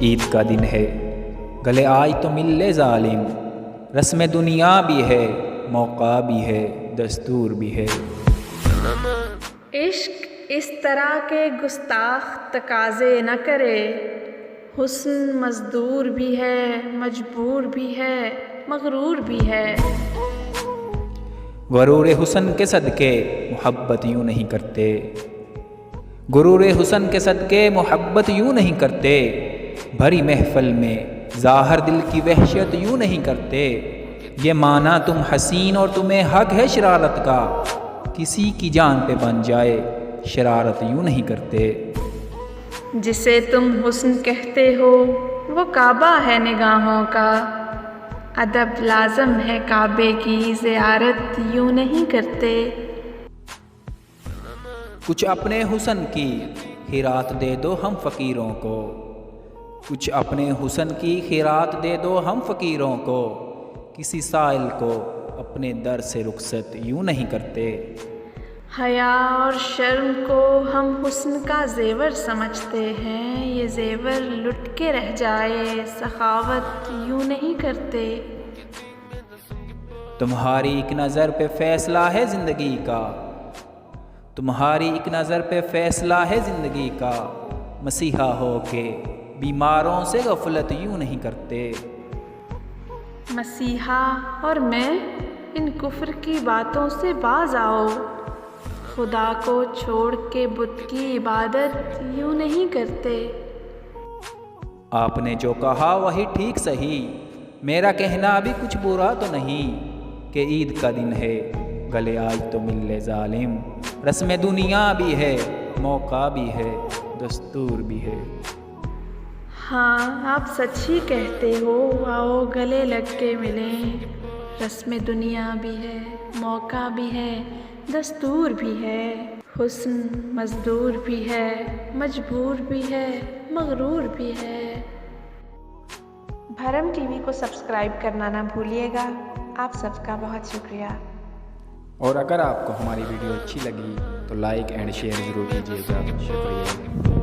عید کا دن ہے گلے آج تو مل لے ظالم، رسم دنیا بھی ہے، موقع بھی ہے، دستور بھی ہے۔ عشق اس طرح کے گستاخ تقاضے نہ کرے، حسن مزدور بھی ہے، مجبور بھی ہے، مغرور بھی ہے۔ غرور حسن کے صدقے محبت یوں نہیں کرتے، غرور حسن کے صدقے محبت یوں نہیں کرتے، بھری محفل میں ظاہر دل کی وحشت یوں نہیں کرتے۔ یہ مانا تم حسین اور تمہیں حق ہے شرارت کا، کسی کی جان پہ بن جائے شرارت یوں نہیں کرتے۔ جسے تم حسن کہتے ہو وہ کعبہ ہے نگاہوں کا، ادب لازم ہے کعبے کی زیارت یوں نہیں کرتے۔ کچھ اپنے حسن کی خیرات دے دو ہم فقیروں کو، کچھ اپنے حسن کی خیرات دے دو ہم فقیروں کو، کسی سائل کو اپنے در سے رخصت یوں نہیں کرتے۔ حیا اور شرم کو ہم حسن کا زیور سمجھتے ہیں، یہ زیور لٹ کے رہ جائے سخاوت یوں نہیں کرتے۔ تمہاری ایک نظر پہ فیصلہ ہے زندگی کا، تمہاری ایک نظر پہ فیصلہ ہے زندگی کا، مسیحا ہو کے بیماروں سے غفلت یوں نہیں کرتے۔ مسیحا اور میں ان کفر کی باتوں سے باز آؤ، خدا کو چھوڑ کے بت کی عبادت یوں نہیں کرتے۔ آپ نے جو کہا وہی ٹھیک صحیح، میرا کہنا بھی کچھ برا تو نہیں، کہ عید کا دن ہے گلے آج تو مل لے ظالم، رسم دنیا بھی ہے، موقع بھی ہے، دستور بھی ہے۔ ہاں آپ سچ ہی کہتے ہو، آؤ گلے لگ کے ملیں، رسم دنیا بھی ہے، موقع بھی ہے، دستور بھی ہے، حسن مزدور بھی ہے، مجبور بھی ہے، مغرور بھی ہے۔ بھرم ٹی وی کو سبسکرائب کرنا نہ بھولیے گا۔ آپ سب کا بہت شکریہ۔ اور اگر آپ کو ہماری ویڈیو اچھی لگی تو لائک اینڈ شیئر ضرور کیجیے گا۔ شکریہ۔